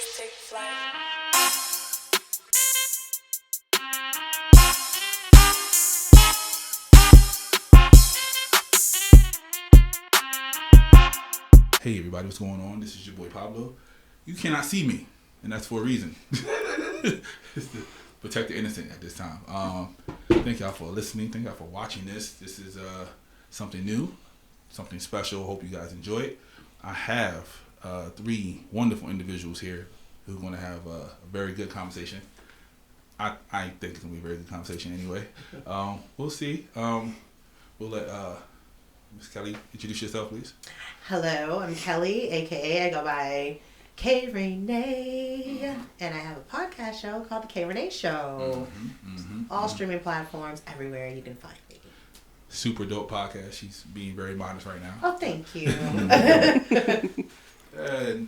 waves take flight. Hey everybody, what's going on? This is your boy Pablo. You cannot see me, and that's for a reason. It's to protect the innocent at this time. Thank y'all for listening. Thank y'all for watching this. This is something new, something special. Hope you guys enjoy it. I have three wonderful individuals here who are going to have a very good conversation. I think it's going to be a very good conversation anyway. We'll see. We'll let Ms. Kelly introduce yourself, please. Hello, I'm Kelly, aka I go by K Rene, and I have a podcast show called the K Rene Show. All streaming platforms, everywhere you can find me. Super dope podcast. She's being very modest right now. Oh, thank you.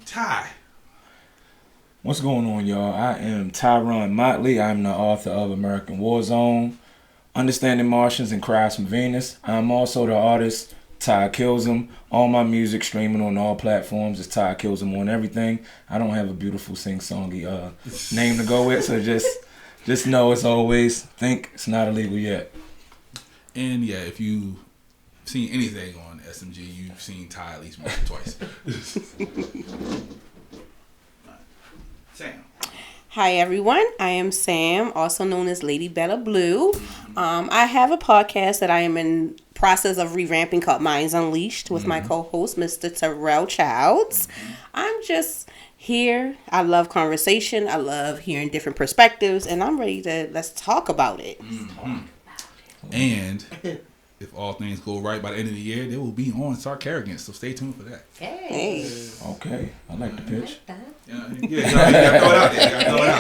Ty. What's going on, y'all? I am Tyronn Motley. I'm the author of American Warzone, Understanding Martians and Cries from Venus. I'm also the artist Ty Kills 'Em. All my music streaming on all platforms is Ty Kills 'Em on everything. I don't have a beautiful sing-songy name to go with, so just know it's always think it's not illegal yet. And yeah, if you've seen anything on SMG, you've seen Ty at least once or twice. Sam. Hi everyone, I am Sam, also known as Lady Bella Blue. I have a podcast that I am in process of revamping called Minds Unleashed with my co-host, Mr. Terrell Childs. I'm just here. I love conversation. I love hearing different perspectives, and I'm ready to let's talk about it. And if all things go right by the end of the year, they will be on Sarcarrogance, so stay tuned for that. Hey. Okay, I like the pitch. Yeah, you gotta throw it out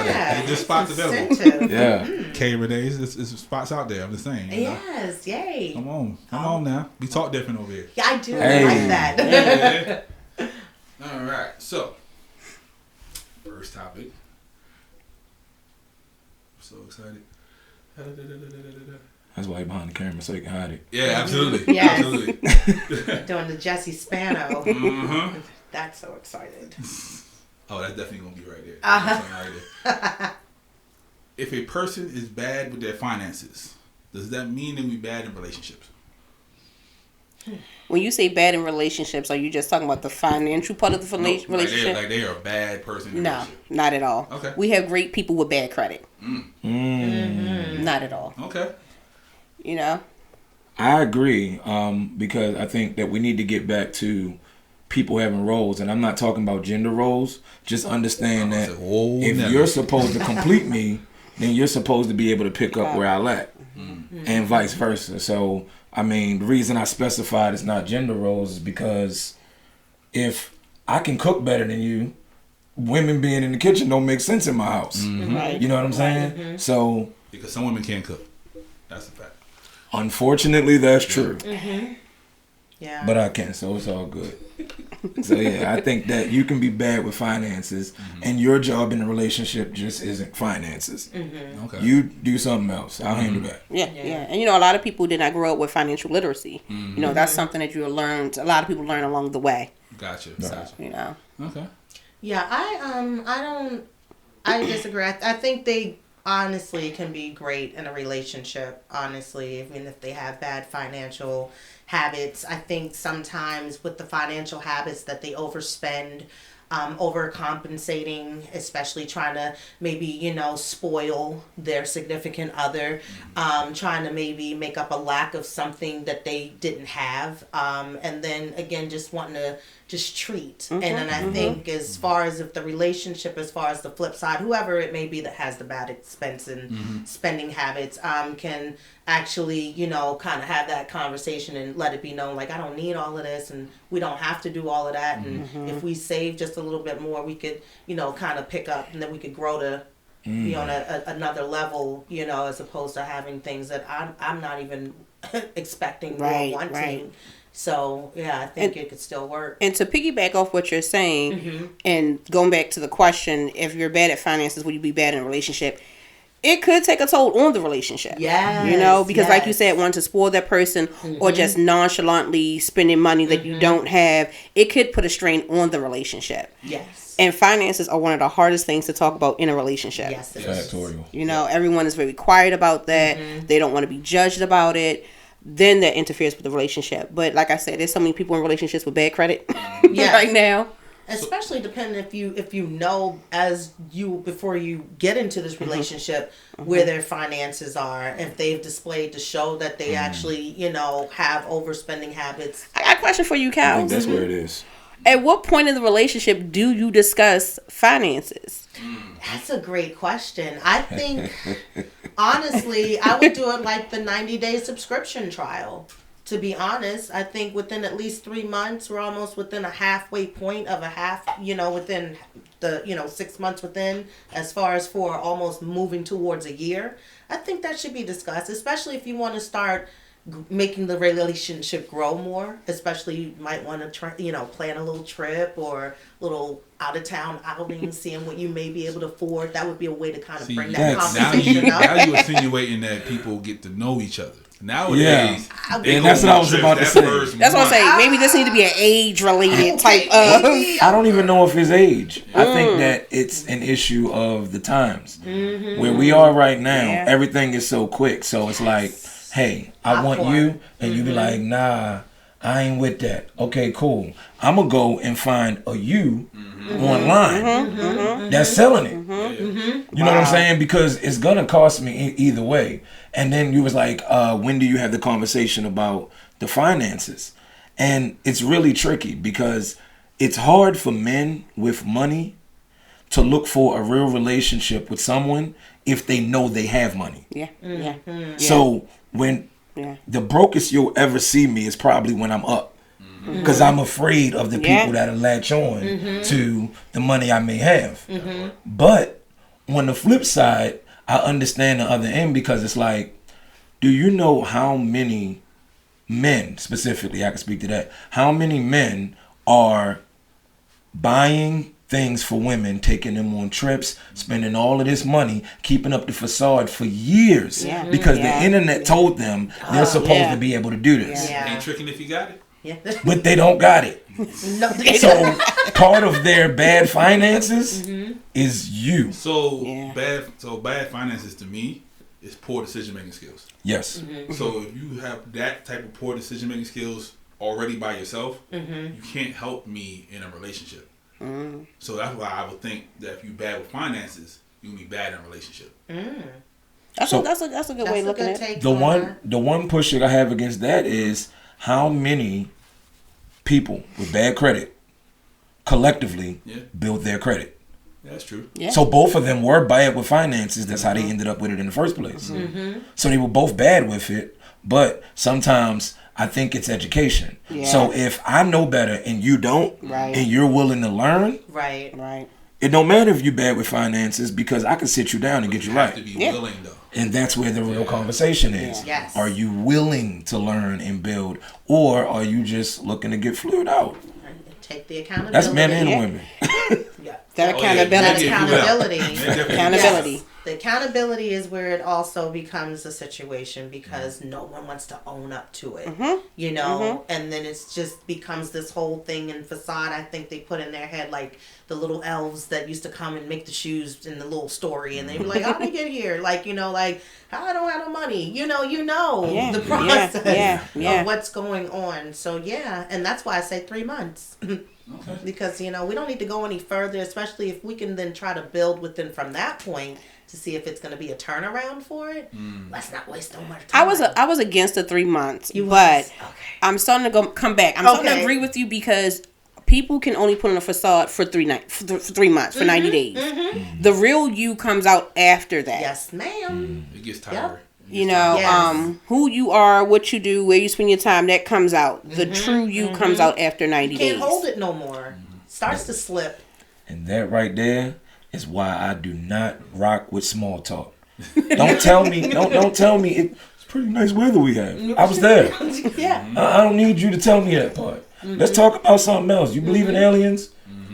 there. There's spots available. Yeah. K Rene, there's spots out there. I'm just saying. You know? Yes, yay. Come on now. We talk different over here. Yeah, I do Hey. like that. All right, so first topic. I'm so excited. That's why you're behind the camera, so you can hide it. Yeah, absolutely. Yes. Absolutely. Doing the Jesse Spano. Mm-hmm. That's so excited. Oh, that's definitely gonna be right there. Uh-huh. Right there. If a person is bad with their finances, does that mean they'll be bad in relationships? When you say bad in relationships, are you just talking about the financial part of the relationship? Like they are a bad person in a No, relationship. not at all. Okay. We have great people with bad credit. Not at all. Okay. You know? I agree, because I think that we need to get back to people having roles, and I'm not talking about gender roles. Just understand that if you're supposed to complete me, then you're supposed to be able to pick up where I lack, and vice versa. So, I mean, the reason I specified it's not gender roles is because if I can cook better than you, women being in the kitchen don't make sense in my house. Right. You know what I'm saying? So, Because some women can't cook. That's a fact. unfortunately, that's true. Yeah. But I can, so it's all good. So yeah, I think that you can be bad with finances, and your job in a relationship just isn't finances. Okay. You do something else. I'll handle that. Yeah. And you know, a lot of people did not grow up with financial literacy. You know, that's something that you learned. A lot of people learn along the way. Gotcha. You know. Okay. Yeah, I disagree. I think they honestly can be great in a relationship, honestly, even if they have bad financial habits. I think sometimes with the financial habits that they overspend, overcompensating, especially trying to maybe, spoil their significant other, trying to maybe make up a lack of something that they didn't have, and then again just wanting to just treat. And then I think as far as if the relationship, as far as the flip side, whoever it may be that has the bad expense and spending habits, can actually, kind of have that conversation and let it be known, like, I don't need all of this and we don't have to do all of that. And if we save just a little bit more, we could, kind of pick up, and then we could grow to be on another level, as opposed to having things that I'm not even expecting or wanting. Right. So, yeah, I think it could still work. And to piggyback off what you're saying, and going back to the question, if you're bad at finances, would you be bad in a relationship? it could take a toll on the relationship. Yes, you know, because like you yes. said, wanting to spoil that person or just nonchalantly spending money that you don't have, it could put a strain on the relationship. Yes. And finances are one of the hardest things to talk about in a relationship. Yes, it is. Factorial. You know, everyone is very quiet about that. They don't want to be judged about it. Then that interferes with the relationship. But like I said, there's so many people in relationships with bad credit right now. Especially depending if you know before you get into this relationship where their finances are, if they've displayed to show that they actually, you know, have overspending habits. I got a question for you, Cal. I think that's where it is. At what point in the relationship do you discuss finances? That's a great question. I think, honestly, I would do it like the 90-day subscription trial. To be honest, I think within at least 3 months, we're almost within a halfway point of a half, you know, within the, 6 months within, as far as for almost moving towards a year. I think that should be discussed, especially if you want to start making the relationship grow more. Especially you might want to try, plan a little trip or little out of town outing, seeing what you may be able to afford. That would be a way to kind of bring that conversation up. Now you're insinuating that people get to know each other. Nowadays, and that's what I was about to say. That's what I'm saying. Maybe this need to be an age-related type of. I don't even know if it's age. I think that it's an issue of the times. Where we are right now, everything is so quick. So it's like, hey, I want you, and you be like, nah, I ain't with that. Okay, cool. I'm gonna go and find a you online that's selling it. You know what I'm saying? Because it's gonna cost me either way. And then you was like, when do you have the conversation about the finances? And it's really tricky because it's hard for men with money to look for a real relationship with someone if they know they have money. So when the brokest you'll ever see me is probably when I'm up. Because I'm afraid of the people that'll latch on to the money I may have. But on the flip side, I understand the other end because it's like, do you know how many men, specifically, I can speak to that, how many men are buying things for women, taking them on trips, spending all of this money, keeping up the facade for years because the internet told them they're supposed to be able to do this. Ain't tricking if you got it. But they don't got it. So part of their bad finances is you. So bad finances to me is poor decision making skills. Yes. So if you have that type of poor decision making skills already by yourself, you can't help me in a relationship. So that's why I would think that if you bad with finances, you'll be bad in a relationship. That's a good way of looking at it. The one push that I have against that is how many people with bad credit collectively build their credit. That's true. So both of them were bad with finances. That's how they ended up with it in the first place. So they were both bad with it, but sometimes I think it's education. So if I know better and you don't, and you're willing to learn, it don't matter if you're bad with finances because I can sit you down and get you right. To be willing though. And that's where the real conversation is. Are you willing to learn and build, or are you just looking to get fluid out? Take the accountability. That's men and women. That accountability. Accountability. The accountability is where it also becomes a situation because no one wants to own up to it, and then it's just becomes this whole thing and facade. I think they put in their head like the little elves that used to come and make the shoes in the little story, and they were like, "How'd they get here?" Like, like, I don't have no money. The process of what's going on. So and that's why I say 3 months. Because we don't need to go any further, especially if we can then try to build within from that point to see if it's going to be a turnaround for it. Let's not waste so much time. I was against the 3 months, but I'm starting to come back. I'm starting to agree with you because people can only put on a facade for 3 months, for 90 days. The real you comes out after that. Yes, ma'am. It gets tiring. Who you are, what you do, where you spend your time, that comes out. The true you comes out after 90 days. You can't hold it no more. Starts to slip. And that right there is why I do not rock with small talk. Don't tell me, don't tell me it's pretty nice weather we have. I was there. I don't need you to tell me that part. Let's talk about something else. You believe in aliens?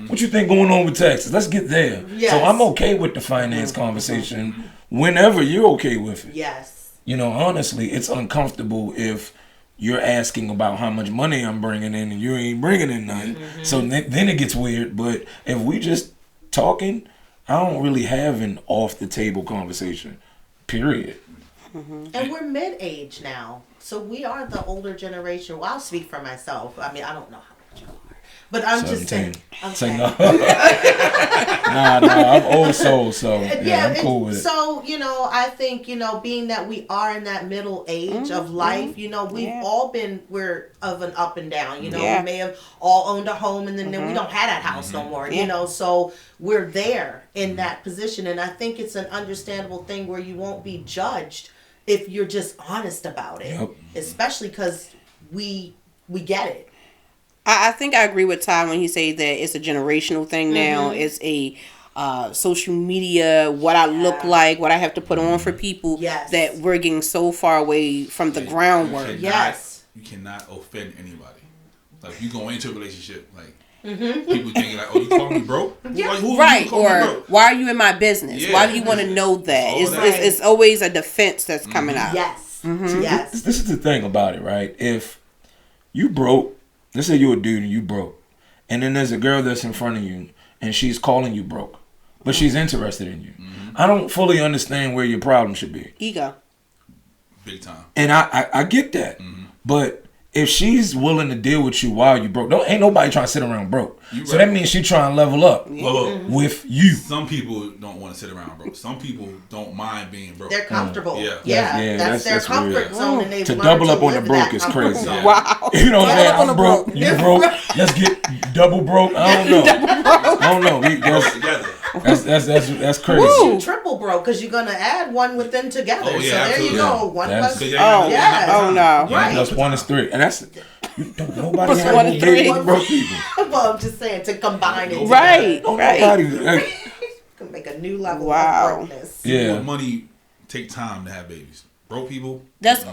What you think going on with Texas? Let's get there. So I'm okay with the finance conversation whenever you're okay with it. Yes. You know, honestly, it's uncomfortable if you're asking about how much money I'm bringing in and you ain't bringing in nothing. Mm-hmm. So then it gets weird. But if we just talking, I don't really have an off the table conversation. Period. Mm-hmm. And we're mid-age now, so we are the older generation. Well, I'll speak for myself. I mean, I don't know how much you are, but I'm 17. Just saying. I'm saying. No. Nah, I'm old soul, so yeah, I'm cool with it. So, you know, I think, you know, being that we are in that middle age of life, you know, we've all we're of an up and down, you know, we may have all owned a home and then we don't have that house no more, you know, so we're there in that position. And I think it's an understandable thing where you won't be judged if you're just honest about it, especially because we get it. I think I agree with Ty when he says that it's a generational thing now. It's a social media, what I look like, what I have to put on for people, that we're getting so far away from the groundwork. You cannot offend anybody. Like, you go into a relationship, like, people thinking like, oh, you calling me broke? Yeah. Like, right, or why are you in my business? Yeah. Why do you want to know that? It's always a defense that's coming out. Yes. See, this is the thing about it, right? If you broke, let's say you're a dude and you broke, and then there's a girl that's in front of you and she's calling you broke, but she's interested in you. I don't fully understand where your problem should be. Ego. Big time. And I get that. But if she's willing to deal with you while you broke, ain't nobody trying to sit around broke. So that means she trying to level up with you. Some people don't want to sit around broke. Some people don't mind being broke. They're comfortable. That's their comfort zone. And to double up on the broke is crazy. Wow. You know what I'm saying? I'm broke. You broke. Let's get double broke. I don't know. That's crazy. Woo. Triple broke because you're gonna add one with them together. So there you go. One plus. Oh no. Right. Plus 1 is 3, and that's nobody has any dating broke people. Well, I'm just saying to combine it. Right. Nobody. Can make a new level of brokenness. Yeah. Money take time to have babies. Broke people. That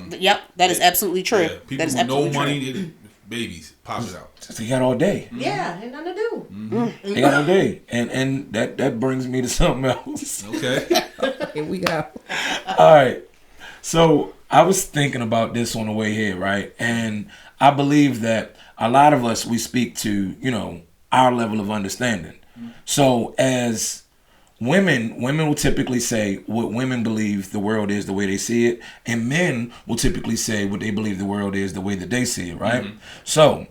is absolutely true. Yeah, people with no money, babies pop it out. They got all day. Yeah, ain't nothing to do. They got all day, and that brings me to something else. Okay. Here we go. All right. So I was thinking about this on the way here, right? And I believe that a lot of us, we speak to, you know, our level of understanding. So as women will typically say what women believe the world is, the way they see it, and men will typically say what they believe the world is, the way that they see it, right? So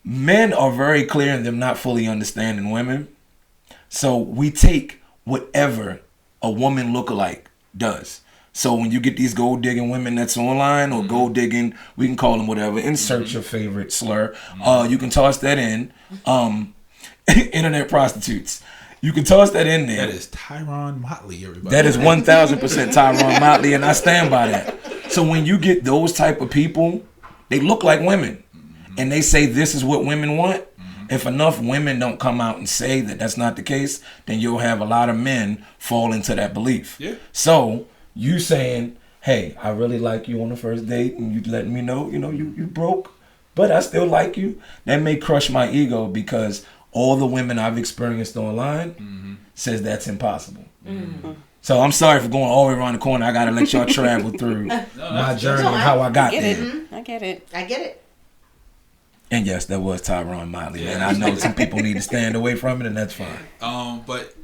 men are very clear in them not fully understanding women. So we take whatever a woman lookalike does. So when you get these gold digging women that's online or gold digging, we can call them whatever, insert your favorite slur. You can toss that in. Internet prostitutes. You can toss that in there. That is Tyronn Motley, everybody. That is 1,000% Tyronn Motley, and I stand by that. So when you get those type of people, they look like women, and they say this is what women want. If enough women don't come out and say that that's not the case, then you'll have a lot of men fall into that belief. Yeah. So you saying, hey, I really like you on the first date, and you letting me know, you broke, but I still like you. That may crush my ego because all the women I've experienced online says that's impossible. So I'm sorry for going all the way around the corner. I got to let y'all travel through my journey and how I got there. I get it. And yes, that was Tyronn Motley. And I know some people need to stand away from it, and that's fine. But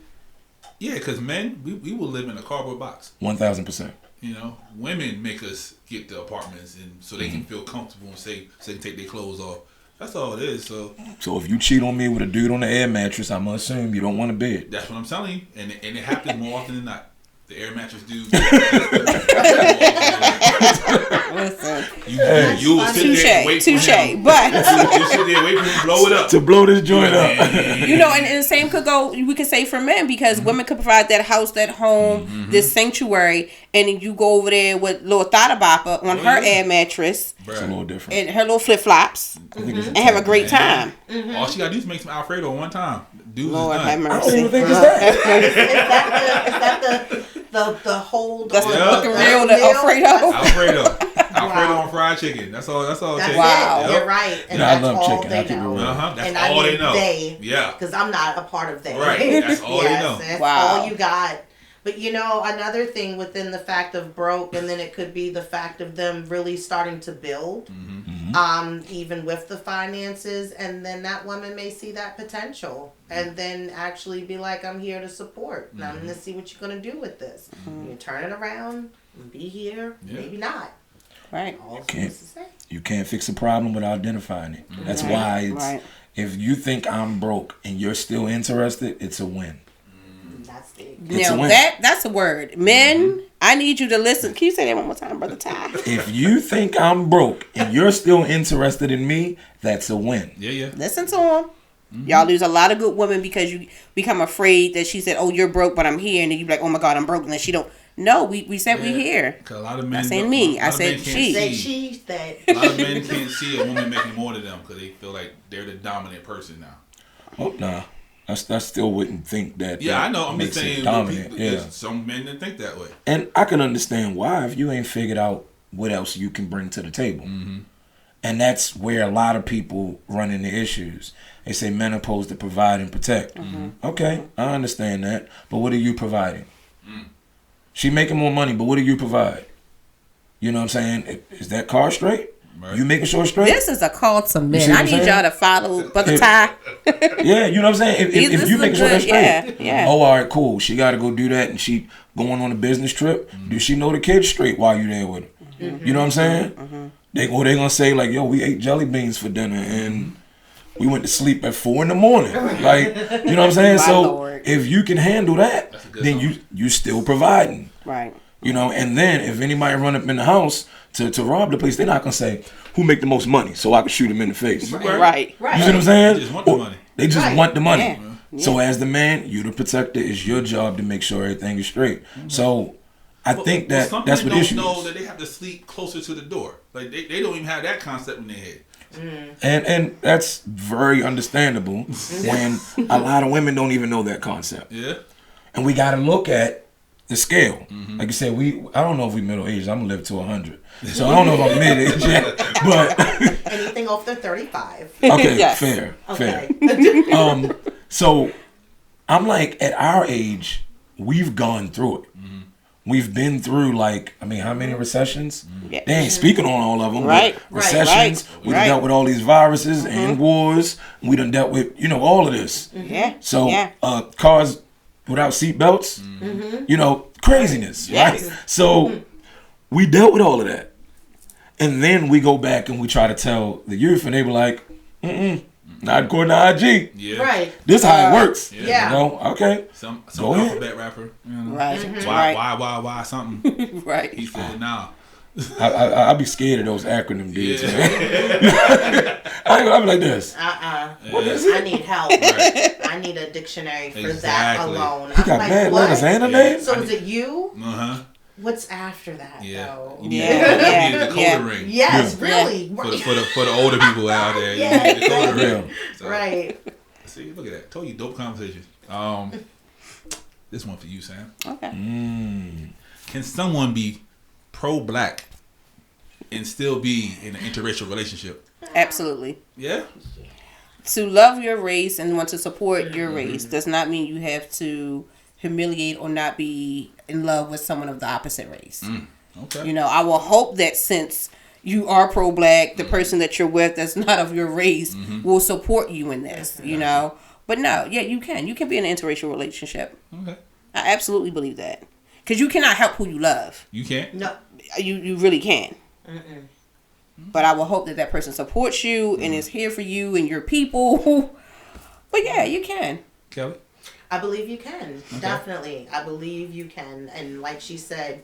yeah, because men, we will live in a cardboard box. 1,000%. You know, women make us get the apartments and so they can feel comfortable and say so they can take their clothes off. That's all it is. So if you cheat on me with a dude on the air mattress, I'm gonna assume you don't want a bed. That's what I'm telling you, and it happens more often than not. The air mattress dude. Listen, you will sit there and wait for him. But you sit there and wait for him to blow it up. To blow this joint up. And the same could go. We could say for men because women could provide that house, that home, this sanctuary, and then you go over there with little Thada Bopper on her air mattress. It's a little different. And her little flip flops, and have a great time. All she gotta do is make some Alfredo one time. Dude, Lord have mercy. I don't even think it's that. Is that the whole? That's the fucking real Alfredo. Alfredo on fried chicken. That's all. That's all. Wow, you're right. And I that's love all chicken. they know. That's all they know. They, because I'm not a part of they. Right. That's all they know. That's all you got But another thing within the fact of broke, and then it could be the fact of them really starting to build, even with the finances, and then that woman may see that potential, and then actually be like, I'm here to support, and I'm going to see what you're going to do with this. You turn it around, and be here, maybe not. Right. You can't fix a problem without identifying it. That's why it's, if you think I'm broke and you're still interested, it's a win. That's big. Now that's a word. Men, I need you to listen. Can you say that one more time, Brother Ty? If you think I'm broke and you're still interested in me, that's a win. Yeah. Listen to him. Y'all lose a lot of good women because you become afraid that she said, "Oh, you're broke, but I'm here," and then you be like, "Oh my God, I'm broke," and then she don't. No, we said we here. A lot of men. I said me. I said she. She said. A lot of men can't see a woman making more than them because they feel like they're the dominant person now. Oh nah, I still wouldn't think that. Yeah, I know. I'm just saying. Dominant. There's some men that think that way. And I can understand why if you ain't figured out what else you can bring to the table. And that's where a lot of people run into issues. They say men are supposed to provide and protect. Okay, I understand that. But what are you providing? She making more money, but what do you provide? You know what I'm saying? Is that car straight? Right. You making sure straight? This is a call to men. I need y'all to follow Brother Ty. Yeah, you know what I'm saying? If you making sure that's straight. Yeah. Oh, all right, cool. She got to go do that, and she going on a business trip. Does she know the kids straight while you there with her? You know what I'm saying? They gonna say like, yo, we ate jelly beans for dinner, and we went to sleep at 4 a.m. Like, you know what I'm saying? So Lord. if you can handle that, then you still providing. Right. You know, and then if anybody run up in the house to rob the place, they're not gonna say who make the most money so I can shoot him in the face. Right. You see what I'm saying? They just want the money. They just want the money. Yeah. So as the man, you the protector. It's your job to make sure everything is straight. So I think that's what issue is. Some don't know that they have to sleep closer to the door. Like they don't even have that concept in their head. And that's very understandable when a lot of women don't even know that concept. Yeah. And we got to look at the scale. Like you said, I don't know if we middle aged. I'm gonna live to 100, so I don't know if I'm mid aged yet. But anything after 35. Okay, Yes. fair. Okay. So I'm like, at our age, we've gone through it. We've been through, like, I mean, how many recessions? Yeah. They ain't speaking on all of them. Right. But recessions. Right. We done dealt with all these viruses and wars. We done dealt with, all of this. Yeah. So Yeah. cars without seatbelts, craziness, Yes. right? So we dealt with all of that. And then we go back and we try to tell the youth, and they were like, not according to IG. Yeah. Right. This is how it works. Yeah. Okay. Some Go ahead. alphabet rapper. Right. Why something. Right. He said, nah. I'd be scared of those acronym dudes, man. I'd be like this. What is it? I need help. Right. I need a dictionary for that alone. He got mad letters and a name? So is it you? Uh-huh. What's after that, though? You need a decoder ring. Yes, really. For the older people out there, you need a decoder ring. So, right. See, look at that. Told you, dope conversation. This one for you, Sam. Okay. Can someone be pro-black and still be in an interracial relationship? Absolutely. Yeah? To love your race and want to support your race does not mean you have to humiliate or not be in love with someone of the opposite race. Okay. I will hope that since you are pro-black, the person that you're with that's not of your race will support you in this, But no, yeah, you can. You can be in an interracial relationship. Okay. I absolutely believe that. Because you cannot help who you love. You can't? No. You really can. But I will hope that person supports you and is here for you and your people. But yeah, you can. Kelly? I believe you can. Okay. Definitely. I believe you can. And like she said,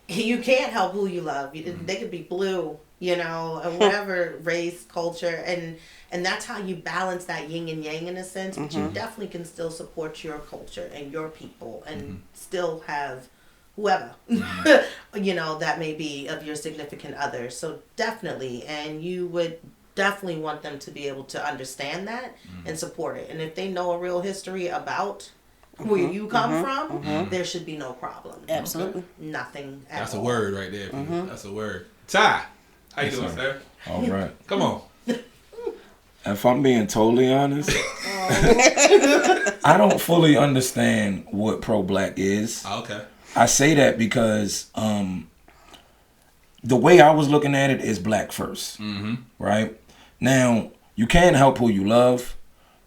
you can't help who you love. They could be blue, and whatever race, culture. And that's how you balance that yin and yang in a sense. But you definitely can still support your culture and your people and still have whoever, that may be of your significant other. So definitely. And you would definitely want them to be able to understand that and support it. And if they know a real history about where you come from, there should be no problem. Absolutely. Nothing at That's all. A word right there, people. That's a word. Ty, how you doing, sir? All right. Come on. If I'm being totally honest, I don't fully understand what pro-black is. Okay. I say that because the way I was looking at it is black first. Mm-hmm. Right? Now, you can't help who you love,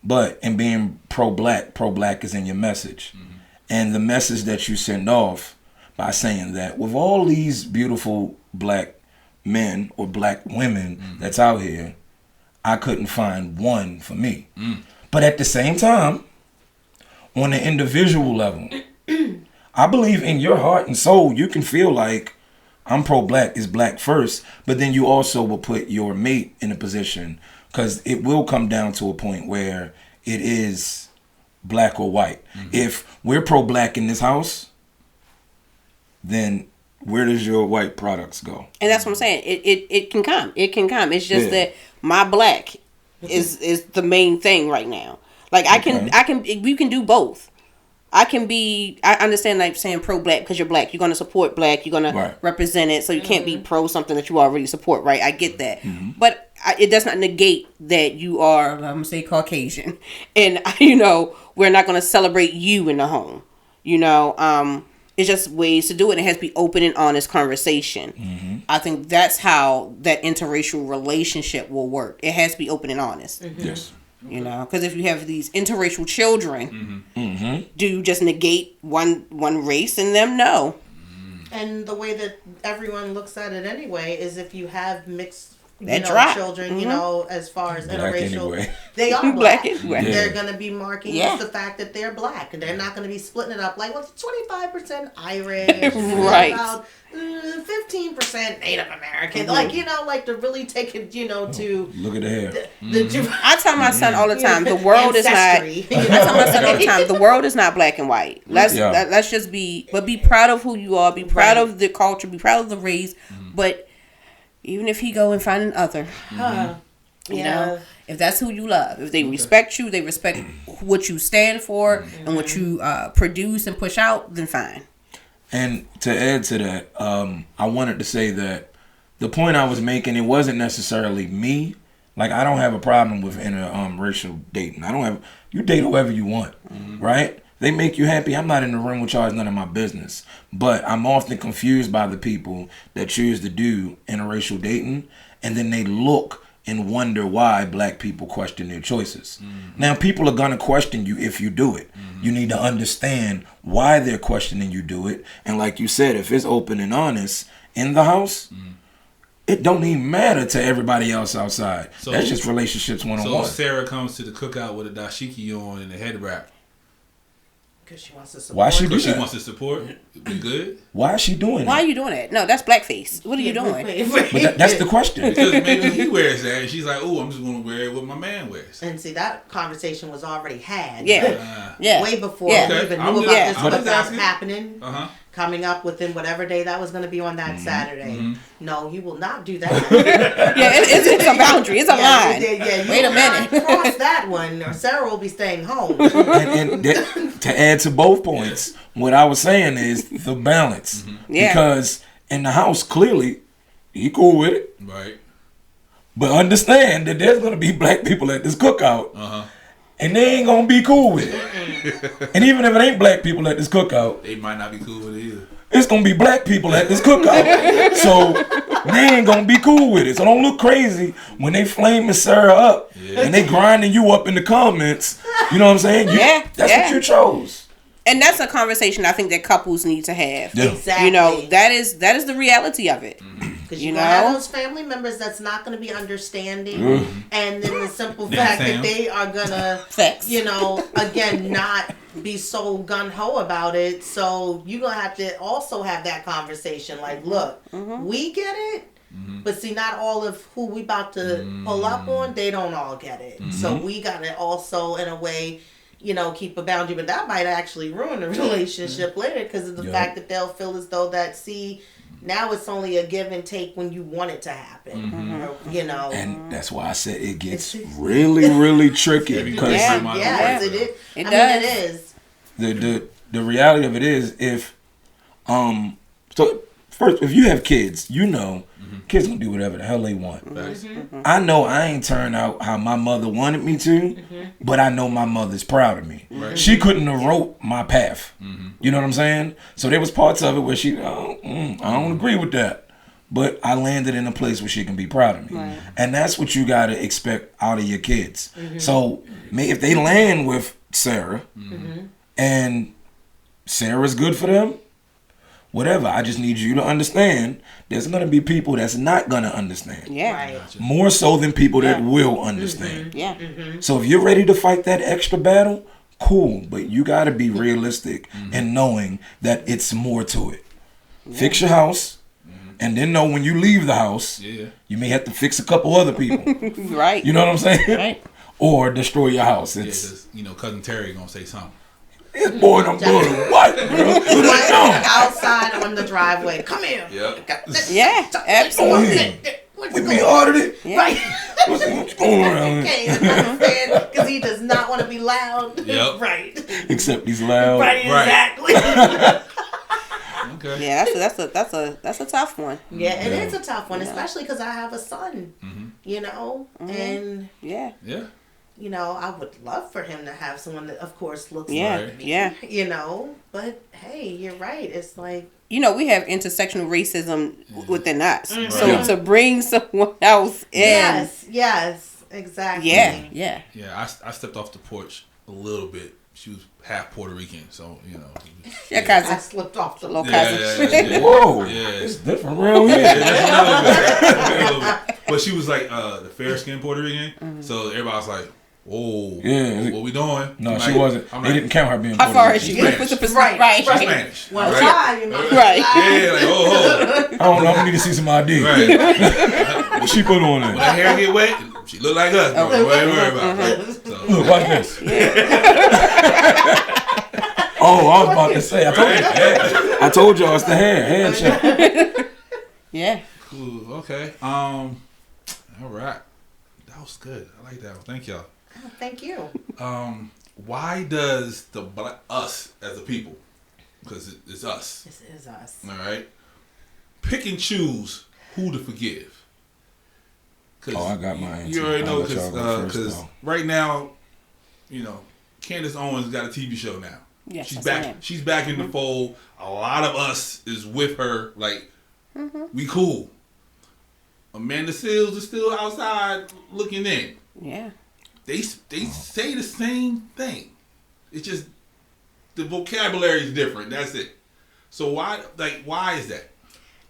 but in being pro-black is in your message. Mm-hmm. And the message that you send off by saying that with all these beautiful black men or black women that's out here, I couldn't find one for me. But at the same time, on an individual level, I believe in your heart and soul, you can feel like I'm pro-black is black first, but then you also will put your mate in a position, because it will come down to a point where it is black or white. If we're pro-black in this house, then where does your white products go? And that's what I'm saying. It can come. It can come. It's just that my black is the main thing right now. Like we can do both. I understand like saying pro-black because you're black. You're going to support black. You're going to represent it. So you can't be pro something that you already support, right? I get that. But it does not negate that you are, I'm going to say Caucasian. And, we're not going to celebrate you in the home. It's just ways to do it. It has to be open and honest conversation. I think that's how that interracial relationship will work. It has to be open and honest. Yes. Because if you have these interracial children, do you just negate one race in them? No. And the way that everyone looks at it anyway is if you have mixed children, as far as black interracial, anyway. They are black. Anyway. They're going to be marking the fact that they're black. And they're not going to be splitting it up like, 25% Irish. Right. About 15% Native American. Like to really take it, to... Look at the hair. I tell my son all the time, the world is not... I tell my son all the time, the world is not black and white. Let's just be proud of who you are. Be proud of the culture. Be proud of the race. But... even if he go and find an other, if that's who you love, if they respect you, they respect what you stand for and what you produce and push out, then fine. And to add to that, I wanted to say that the point I was making, it wasn't necessarily me. Like, I don't have a problem with interracial dating. You date whoever you want, right? They make you happy. I'm not in the room with y'all. It's none of my business. But I'm often confused by the people that choose to do interracial dating, and then they look and wonder why black people question their choices. Now, people are going to question you if you do it. You need to understand why they're questioning you do it. And like you said, if it's open and honest in the house, it don't even matter to everybody else outside. So, that's just relationships one-on-one. So Sarah comes to the cookout with a dashiki on and a head wrap. Because she wants to support. Why she do that? She wants to support. Be good. Why is she doing Why are you doing that? No, that's blackface. What are you doing? But that's the question. Because maybe he wears that, and she's like, "Oh, I'm just going to wear what my man wears." And see, that conversation was already had. Yeah. Way before we even knew about this cookout happening. Coming up within whatever day that was going to be on that Saturday. No, you will not do that. It's a boundary. It's a line. Wait a minute. Cross that one, or Sarah will be staying home. And to add to both points, what I was saying is the balance. Because in the house, clearly, he cool with it. Right. But understand that there's going to be black people at this cookout. And they ain't going to be cool with it. And even if it ain't black people at this cookout, they might not be cool with it either. It's going to be black people at this cookout. So they ain't going to be cool with it. So don't look crazy when they flaming Sarah up and they grinding you up in the comments. You know what I'm saying? That's what you chose. And that's a conversation I think that couples need to have. Yeah. Exactly. That is the reality of it. Because you have those family members that's not going to be understanding, and then the simple fact that they are going to, again, not be so gung-ho about it. So you're going to have to also have that conversation. Like, look, we get it, but see, not all of who we about to pull up on, they don't all get it. So we got to also, in a way, keep a boundary. But that might actually ruin the relationship later because of the fact that they'll feel as though now it's only a give and take when you want it to happen. And that's why I said it gets really, really tricky. Because it is. The reality of it is, if so first, if you have kids, you know, kids gonna do whatever the hell they want. I know I ain't turned out how my mother wanted me to, but I know my mother's proud of me. She couldn't have wrote my path. You know what I'm saying? So there was parts of it where she, I don't agree with that. But I landed in a place where she can be proud of me. And that's what you got to expect out of your kids. So if they land with Sarah and Sarah's good for them, whatever. I just need you to understand there's going to be people that's not going to understand. More so than people that will understand. So if you're ready to fight that extra battle, cool. But you got to be realistic and knowing that it's more to it. Fix your house. And then know when you leave the house, you may have to fix a couple other people. You know what I'm saying? Or destroy your house. It's, Cousin Terry gonna say something. It's boy, I'm doing what, bro? Outside on the driveway. Come here. Absolutely. We be ordered it. Right. What's going on? Can't understand because he does not want to be loud. Right. Except he's loud. Right. Exactly. Okay. Yeah, that's a tough one. Yeah, it is a tough one, especially because I have a son. And I would love for him to have someone that, of course, looks like me. But hey, you're right. It's like we have intersectional racism within us. So to bring someone else in, yes, exactly. Yeah. I stepped off the porch a little bit. She was half Puerto Rican, so your cousin. I slipped off the little cousin. Whoa, it's different around here. But she was like the fair skinned Puerto Rican, so everybody was like, "Whoa, what we doing?" No, she wasn't. They didn't count her being Puerto Rican. How far is she? Right. Spanish. One side, Right. Yeah, like I don't know. I need to see some ID. Right. What she put on When there? her hair get wet, she look like us. Don't worry about it. Look, watch this. Oh, I was about to say. I told y'all it's the hair check. Yeah. Ooh, okay. All right. That was good. I like that one. Thank y'all. Oh, thank you. Why does us as a people, because it's us. This is us. All right. Pick and choose who to forgive. I got my answer. You already know because right now, Candace Owens got a TV show now. Yeah, she's back. She's back in the fold. A lot of us is with her. Like we cool. Amanda Seales is still outside looking in. Yeah. They say the same thing. It's just the vocabulary is different. That's it. So why is that?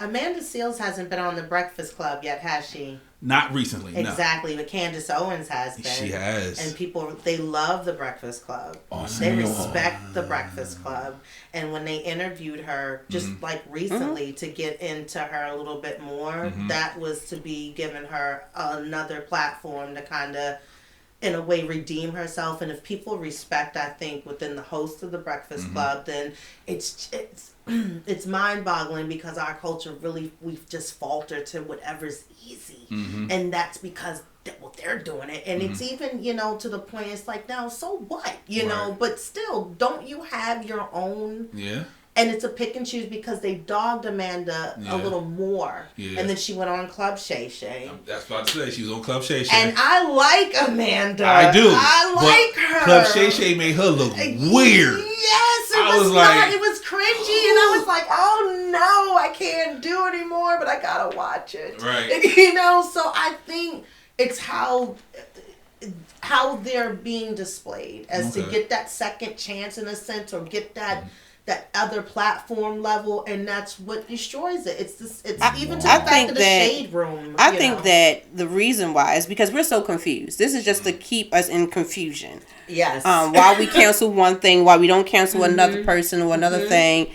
Amanda Seales hasn't been on The Breakfast Club yet, has she? Not recently. Exactly, but Candace Owens has been. She has. And people, they love The Breakfast Club. Awesome. They respect The Breakfast Club. And when they interviewed her, just like recently, to get into her a little bit more, that was to be giving her another platform to kind of, in a way, redeem herself. And if people respect, I think, within the host of The Breakfast Club, then it's mind-boggling because our culture really, we've just faltered to whatever's easy. And that's because they're doing it. And it's even, to the point, it's like, now, so what? But still, don't you have your own? Yeah. And it's a pick and choose because they dogged Amanda a little more. Yeah. And then she went on Club Shay Shay. That's what I was about to say. She was on Club Shay Shay. And I like Amanda. I do. I like her. Club Shay Shay made her look weird. Yes, it was not. It was cringy. And I was like, oh no, I can't do it anymore, but I gotta watch it. Right. So I think it's how they're being displayed as to get that second chance in a sense, or get that other platform level, and that's what destroys it. It's even to the fact of the shade room. I think that the reason why is because we're so confused. This is just to keep us in confusion. Yes. Why we cancel one thing, why we don't cancel another person or another thing.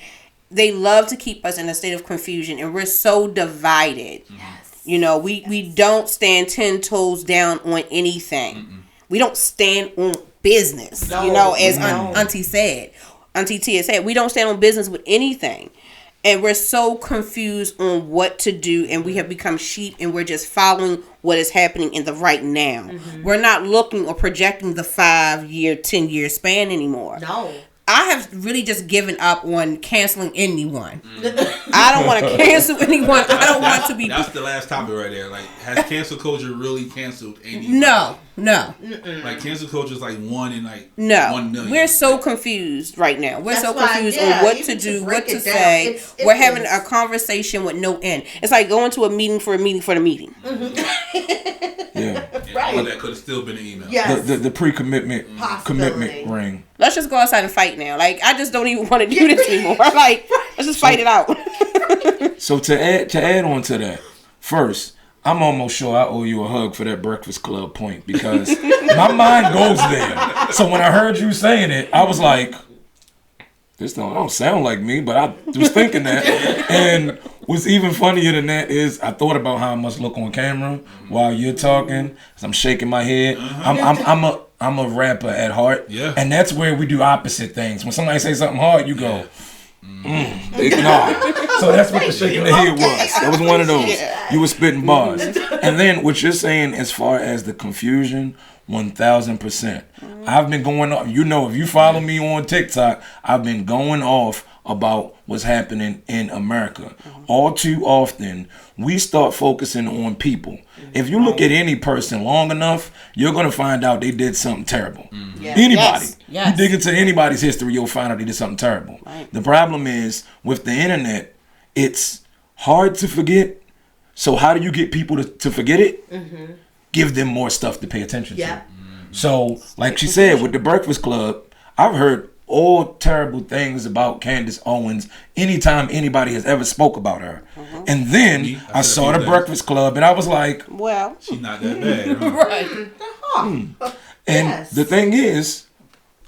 They love to keep us in a state of confusion, and we're so divided. Yes. We don't stand 10 toes down on anything. We don't stand on business. As Auntie said. Auntie Tia said, we don't stand on business with anything. And we're so confused on what to do, and we have become sheep, and we're just following what is happening in the right now. We're not looking or projecting the 5-year, 10-year span anymore. No. I have really just given up on canceling anyone. I don't want to cancel anyone. I don't want to be. That's the last topic right there. Like, has cancel culture really canceled anyone? No. Like, cancel culture is like 1 in 1 million. We're so confused right now. We're That's so why, confused on what to do, what to say. We're having a conversation with no end. It's like going to a meeting for a meeting for the meeting. Yeah. Right. All that could have still been an email. Yes. The pre-commitment commitment ring. Let's just go outside and fight now. Like, I just don't even want to do this anymore. Like, let's just fight it out. So to add on to that, first, I'm almost sure I owe you a hug for that Breakfast Club point because my mind goes there. So when I heard you saying it, I was like, this don't sound like me, but I was thinking that. And what's even funnier than that is I thought about how I must look on camera while you're talking. So I'm shaking my head. I'm a rapper at heart. Yeah. And that's where we do opposite things. When somebody says something hard, you go, ignore. So that's what the shaking the head was. That was one of those. You were spitting bars. And then what you're saying as far as the confusion, 1,000%. I've been going off. You know, if you follow me on TikTok, I've been going off about what's happening in America. All too often, we start focusing on people. If you look at any person long enough, you're going to find out they did something terrible. Yeah. Anybody. Yes. You dig into anybody's history, you'll find out they did something terrible. Right. The problem is, with the internet, it's hard to forget. So how do you get people to forget it? Give them more stuff to pay attention to. So, like she said, with the Breakfast Club, I've heard all terrible things about Candace Owens anytime anybody has ever spoke about her. And then I saw the Breakfast Club and I was like, Well, she's not that bad. Huh? right. And the thing is,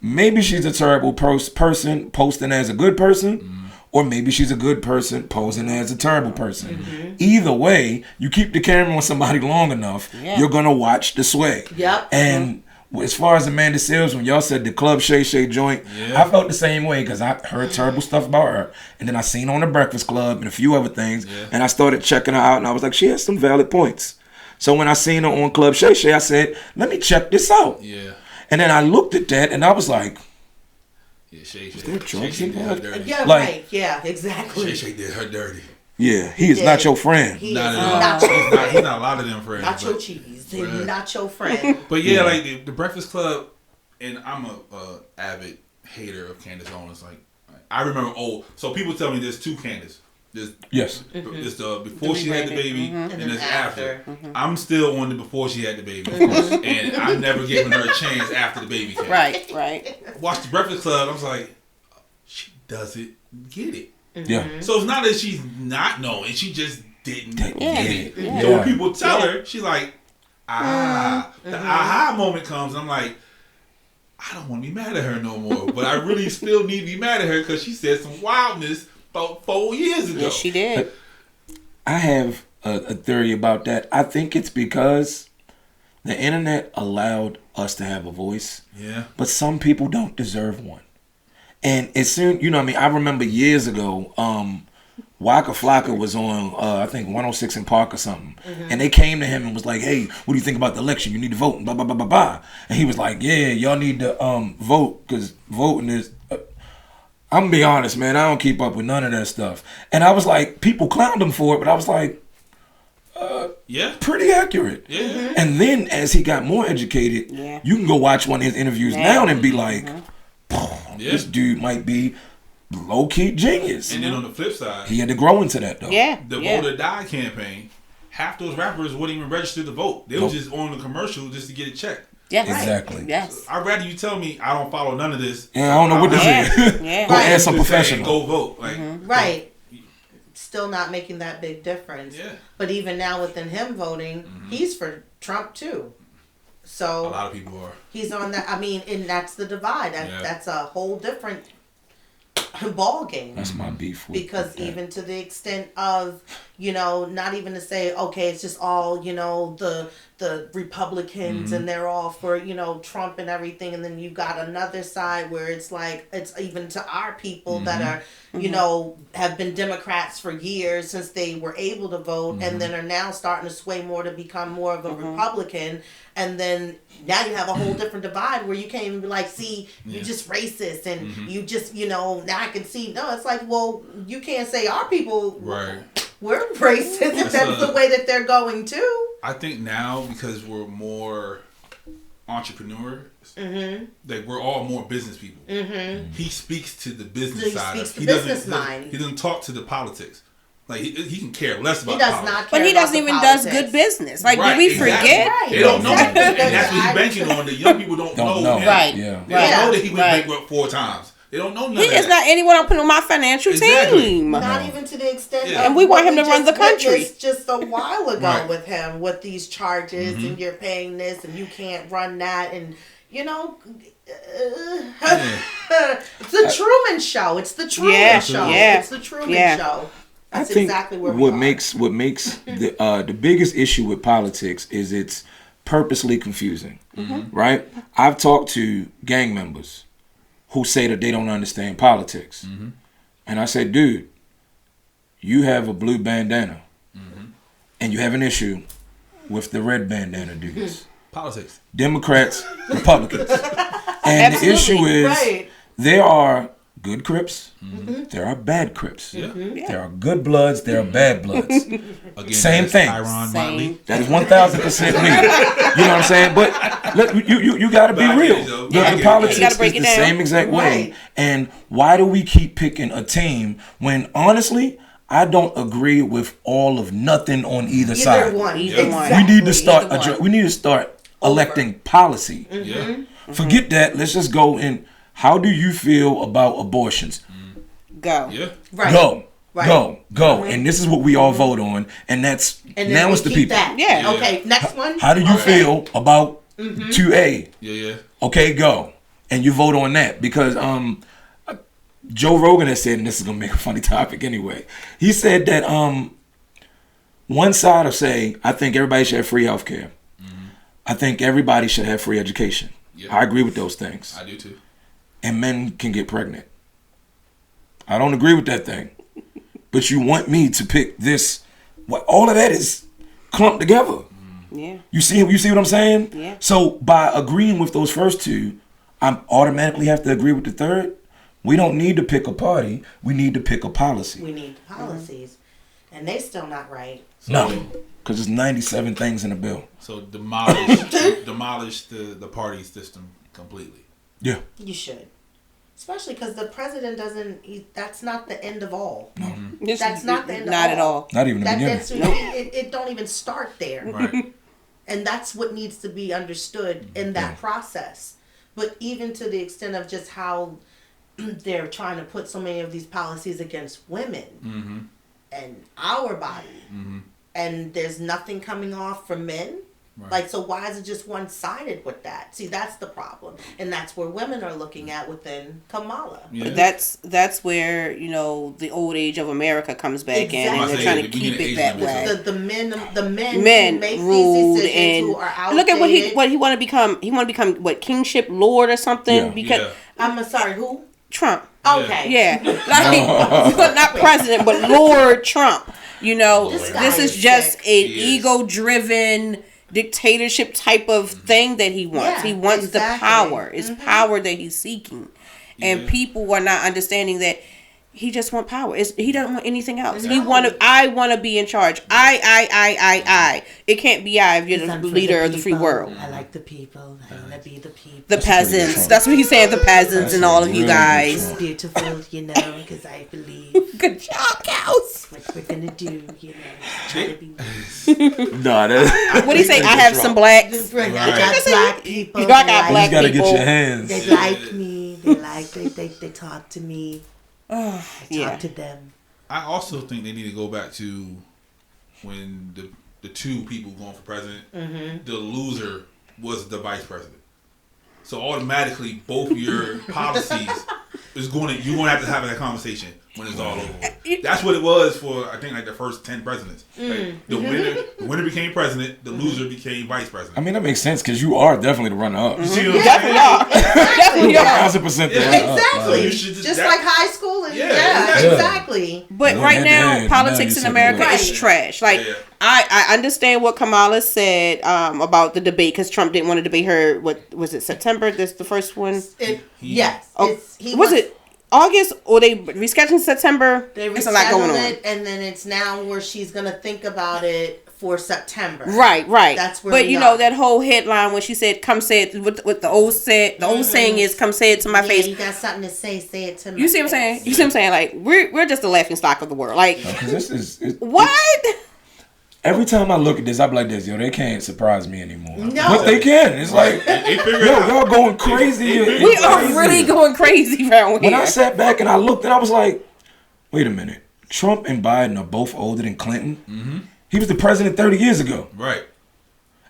maybe she's a terrible person posting as a good person, or maybe she's a good person posing as a terrible person. Either way, you keep the camera on somebody long enough, you're going to watch the sway. Yep. And as far as Amanda Seales, when y'all said the Club Shay Shay joint, I felt the same way because I heard terrible stuff about her. And then I seen her on the Breakfast Club and a few other things, and I started checking her out, and I was like, she has some valid points. So when I seen her on Club Shay Shay, I said, let me check this out. Yeah. And then I looked at that, and I was like, Yeah, Shay there drugs did her involved? dirty. Yeah, Like- right. Yeah, exactly. Shay did her dirty. yeah, he is not your friend. He Not is at all. not your He's friend. not a lot of them friends. Not your but- cheese. He's not your friend. But yeah, like the Breakfast Club, and I'm a avid hater of Candace Owens. Like, I remember so people tell me there's two Candace. There's It's the before she had the baby, and there's after. I'm still on the before she had the baby, of course, and I've never given her a chance after the baby came. Right. Watched the Breakfast Club. I was like, she doesn't get it. Yeah. So it's not that she's not knowing; she just didn't get it. Yeah. So when people tell her, she's like, the aha moment comes, and I'm like, I don't want to be mad at her no more, but I really still need to be mad at her because she said some wildness about 4 years ago. Yes, she did. I have a theory about that. I think it's because the internet allowed us to have a voice. Yeah. But some people don't deserve one. And as soon, you know what I mean? I remember years ago, Waka Flocka was on, I think, 106 in Park or something. And they came to him and was like, hey, what do you think about the election? You need to vote, and blah, blah, blah, blah, blah. And he was like, yeah, y'all need to vote, because voting is... I'm going to be honest, man, I don't keep up with none of that stuff. And I was like, people clowned him for it, but I was like, pretty accurate. Yeah. And then as he got more educated, you can go watch one of his interviews now and be like, this dude might be low-key genius. And then on the flip side, He had to grow into that, though. the Vote or Die campaign, half those rappers wouldn't even register to vote. They was just on the commercial just to get it checked. Yes. Exactly. Yes. I'd rather you tell me I don't follow none of this. Yeah, I don't know what this is. Yeah. Go ask some Just say, professional. Go vote. Like, Right. Still not making that big difference. Yeah. But even now within him voting, he's for Trump too. So a lot of people are. he's on that. I mean, and that's the divide. That's a whole different ball game. That's my beef with Because that. even to the extent of, not even to say, okay, it's just all, the the Republicans and they're all for, you know, Trump and everything. And then you got another side where it's like, it's even to our people that are, you know, have been Democrats for years since they were able to vote and then are now starting to sway more to become more of a Republican. And then now you have a whole different divide where you can't even be like, see, you're just racist and you just, you know, now I can see. No, it's like, well, you can't say our people, we're racist if that's the way that they're going too. I think now because we're more entrepreneurs, like we're all more business people. He speaks to the business side. He doesn't talk to the politics. Like he can care less about. He does not care. But he doesn't even does good business. Like did we forget? They don't know, and that's what he's banking on. The young people don't know him. Right. They don't know that he went bankrupt 4 times. They don't know nothing. He is not anyone I'm putting on my financial team. Not even to the extent of and we want him to run the country. Just a while ago with him, with these charges and you're paying this and you can't run that and, you know, it's the Truman Show. It's the Truman Show. It's the Truman Show. That's I think exactly where what makes the biggest issue with politics is it's purposely confusing, right? I've talked to gang members who say that they don't understand politics, and I say, dude, you have a blue bandana, and you have an issue with the red bandana dudes. Politics, Democrats, Republicans, and the issue is there are good Crips, there are bad Crips. There are good Bloods, there are bad Bloods. Again, same thing. Tyronn Motley. That is 1,000% me. You know what I'm saying? But look, you got to be real. The politics is the same exact way. And why do we keep picking a team when honestly, I don't agree with all of nothing on either side. Either one. We need to start. We need to start electing policy. Forget that. Let's just go in. How do you feel about abortions? Go. Yeah. Right. Go. And this is what we all vote on. And that's now it's the people. That. Yeah. Okay. Next one. How do you feel about 2A? Yeah. Okay, go. And you vote on that. Because Joe Rogan has said, and this is gonna make a funny topic anyway. He said that one side of say, I think everybody should have free healthcare. I think everybody should have free education. I agree with those things. I do too. And men can get pregnant. I don't agree with that thing. But you want me to pick this. What all of that is clumped together. Yeah. You see what I'm saying? Yeah. So by agreeing with those first two, I automatically have to agree with the third. We don't need to pick a party. We need to pick a policy. We need policies. And they still not right. No. Because there's 97 things in the bill. So demolish the party system completely. Yeah. You should. Especially because the president that's not the end of all. No. That's not the end of all. Not at all. Not even the beginning. It don't even start there. Right. And that's what needs to be understood in that process. But even to the extent of just how they're trying to put so many of these policies against women and our body. And there's nothing coming off for men. Right. Like, so why is it just one-sided with that? See, that's the problem. And that's where women are looking at within Kamala. Yeah. That's where, you know, the old age of America comes back in, and they're trying to keep it that way. The men who make ruled, these decisions and who are outdated. look at what he want to become. He want to become what, kingship lord or something? Because I'm sorry, who? Trump. Okay. Yeah. Like, not president, but Lord Trump. You know, this is just an ego-driven dictatorship type of thing that he wants. He wants the power. It's power that he's seeking. And people are not understanding that he just wants power. He doesn't want anything else. No. I want to be in charge. I. It can't be I if you're the leader of the free world. I like the people. I want to be the people. The peasants. That's what he's saying, the peasants and all of you guys. It's beautiful, you know, because I believe. Good job, cows. What we're going to do, you know, try to be. What do you say? I have some blacks. I got black people. I got black people. You got to get your hands. They like me. They talk to me. I talk to them. I also think they need to go back to when the two people going for president, the loser was the vice president. So automatically, both your policies you're going to have that conversation. when it's all over. That's what it was for, I think, like the first 10 presidents. Like, the winner became president, the loser became vice president. I mean, that makes sense because you are definitely the runner-up. You see what I'm saying? Definitely are. 1,000% the runner-up. Exactly. So just like high school. And exactly. But right now, politics in America is trash. Like, I understand what Kamala said about the debate because Trump didn't want to debate her. What was it? September? This the first one. Yes. Was it August or they rescheduled September? They There's a lot going on. it, and then it's now where she's gonna think about it for September. Right. That's where. But you know that whole headline when she said, "Come say it." What the old said. The old saying is, "Come say it to my face." You got something to say. Say it to me. You see what I'm saying? You see what I'm saying? Like we're just the laughing stock of the world. Like this is what? Every time I look at this, I'm like this, yo, they can't surprise me anymore. No. But they can. It's like, y'all going crazy. We are really going crazy around here. When I sat back and I looked and I was like, wait a minute. Trump and Biden are both older than Clinton. Mm-hmm. He was the president 30 years ago. Right.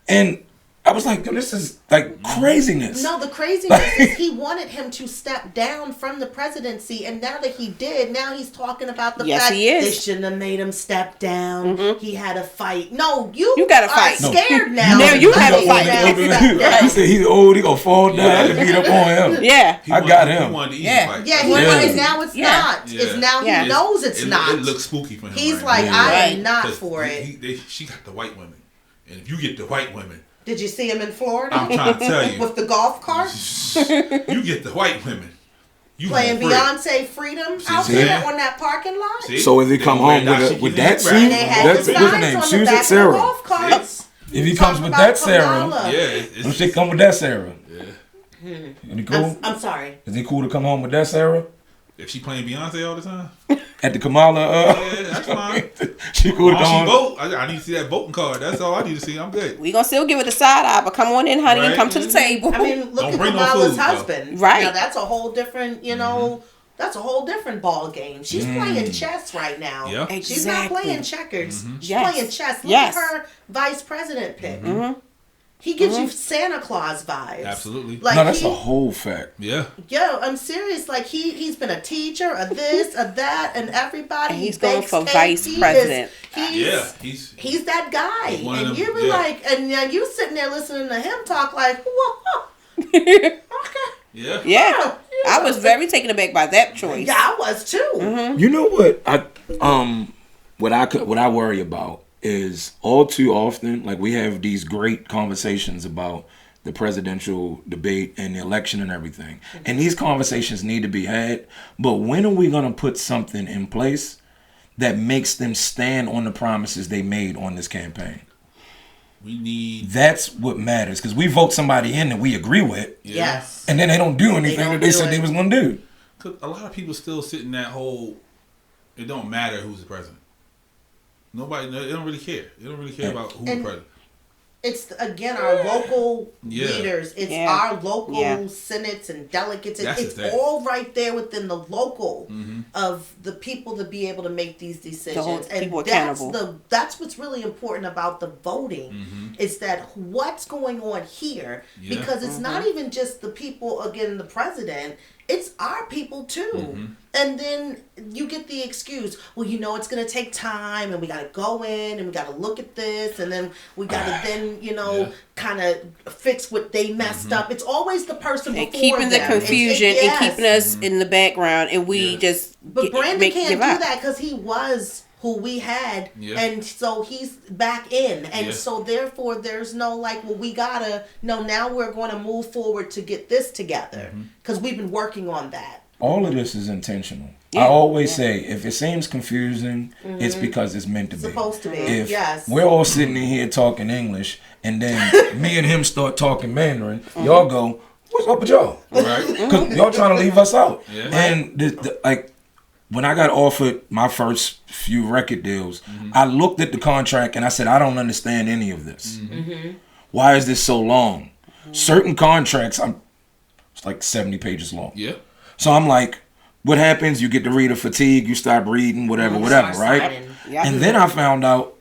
And I was like, yo, this is like craziness. No, the craziness is he wanted him to step down from the presidency, and now that he did, now he's talking about the fact they shouldn't have made him step down. Mm-hmm. He had a fight. No, you got to fight. Scared now. Now you have a fight. He said he's old. He gonna fall down. I can beat up on him. Yeah, I got him. And now it's not. It's now he knows it's not. It looks spooky for him. He's like, I am not for it. She got the white women, and if you get the white women. Did you see him in Florida? I'm trying to tell you. With the golf carts? You get the white women. You playing Beyonce Freedom out there on that parking lot? See? So if he come home with that suit, that's what's her name? Susan Sarah. If he comes with that Sarah, she come with that Sarah. Yeah. Is he cool? I'm sorry. Is he cool to come home with that Sarah? If she playing Beyonce all the time? At the Kamala, yeah, that's fine. She cool to come vote. I need to see that voting card. That's all I need to see. I'm good. We gonna still give it a side eye, but come on in, honey, and come to the table. I mean, look at Kamala's husband. Right. Now, that's a whole different, that's a whole different ball game. She's playing chess right now. Yep. Exactly. She's not playing checkers. She's playing chess. Look at her vice president pick. Mm-hmm. He gives you Santa Claus vibes. Absolutely. Like no, that's a whole fact. Yeah. Yo, I'm serious. Like he's been a teacher, a this, a that, and everybody. And he's going for vice president. He's that guy. And you be like, and you sitting there listening to him talk like, whoa. Okay. Yeah. I was very taken aback by that choice. Yeah, I was too. Mm-hmm. You know what what I worry about is all too often, like we have these great conversations about the presidential debate and the election and everything. And these conversations need to be had. But when are we going to put something in place that makes them stand on the promises they made on this campaign? That's what matters. Because we vote somebody in that we agree with. Yes. And then they don't do anything that they said they was going to do. Because a lot of people still sit in that whole, it don't matter who's the president. Nobody, they don't really care. They don't really care about who's the president. It's, again, our local leaders. It's our local senates and delegates. It's all right there within the local of the people to be able to make these decisions. And that's what's really important about the voting. Is that what's going on here. Because it's not even just the people, again, the president. It's our people too. And then you get the excuse, well, it's going to take time and we got to go in and we got to look at this and then we got to then, kind of fix what they messed up. It's always the person before them. Keeping the confusion and keeping us in the background and we just But Brandon can't do that because he was who we had, and so he's back in, and so therefore there's no we gotta now we're going to move forward to get this together because we've been working on that. All of this is intentional. I always say if it seems confusing, it's because it's meant to be. Supposed to be. If we're all sitting in here talking English, and then me and him start talking Mandarin, y'all go, "What's up with y'all?" Right? Because y'all trying to leave us out, and when I got offered my first few record deals, I looked at the contract and I said, I don't understand any of this. Why is this so long? Certain contracts, it's like 70 pages long. Yeah. So I'm like, what happens? You get the reader fatigue, you stop reading, whatever, right? And then I found out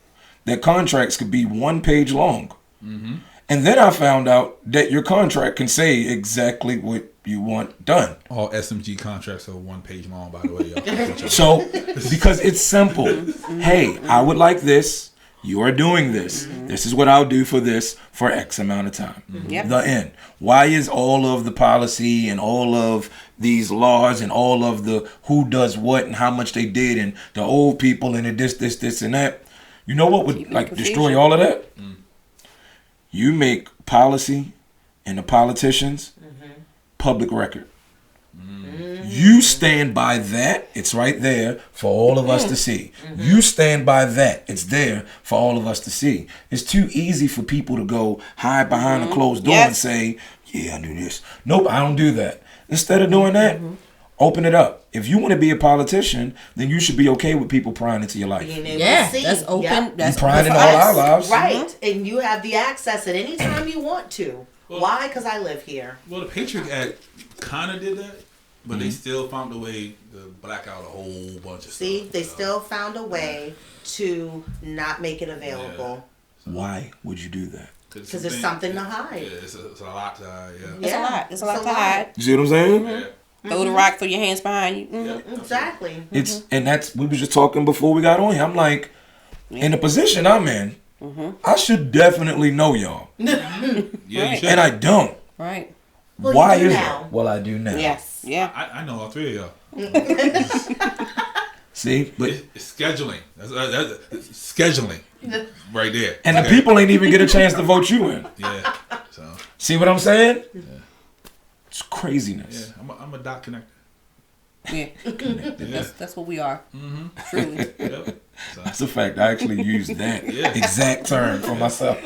that contracts could be 1 page long. And then I found out that your contract can say exactly what you want done. All SMG contracts are 1 page long, by the way, y'all. So, because it's simple. Hey, I would like this. You are doing this. This is what I'll do for this for X amount of time. Yep. The end. Why is all of the policy and all of these laws and all of the who does what and how much they did and the old people and the this and that? You know what would like destroy all of that? You make policy and the politicians public record. You stand by that. It's right there for all of us to see. You stand by that. It's there for all of us to see. It's too easy for people to go hide behind a closed door and say, yeah, I do this. Nope, I don't do that. Instead of doing that, open it up. If you want to be a politician, then you should be okay with people prying into your life. Yeah, that's open. Yep. That's prying into all our lives. Right. And you have the access at any time you want to. Why? Because I live here. Well, the Patriot Act kind of did that, but they still found a way to black out a whole bunch of stuff. They still found a way to not make it available. Yeah. Why would you do that? Because there's something to hide. Yeah, it's a lot to hide, It's a lot. It's a lot to hide. You see what I'm saying? Yeah. Throw the rock, throw your hands behind you. Yeah. Exactly. It's and that's we were just talking before we got on here. I'm like, in the position I'm in, I should definitely know y'all, Yeah, you Right. should. and I don't. Right. Well, Why you do is now. that? Well, I do now. Yes. Yeah. I know all 3 of y'all. See, but It's scheduling. That's scheduling right there. and the people ain't even get a chance to vote you in. Yeah. So See what I'm saying? It's craziness. yeah, I'm a dot connector. Yeah. That's what we are. Truly. Yep. So That's a fact. I actually used that exact term for myself.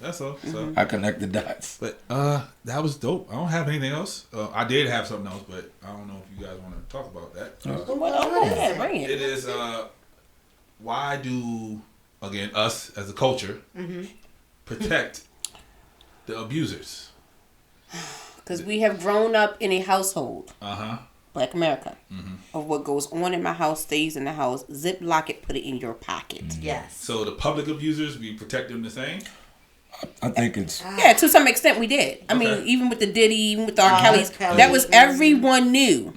that's all. So, I connect the dots. but that was dope. I don't have anything else. I did have something else, but I don't know if you guys want to talk about that. Well, yeah, bring It it. is why do again us as a culture protect the abusers? Because we have grown up in a household, Black America, of what goes on in my house stays in the house. Zip lock it, put it in your pocket. Yes. So the public abusers, we protect them the same. I think it's Yeah, to some extent we did. I mean, even with the Diddy, even with the R. Kelly's, Kelly. that was everyone knew.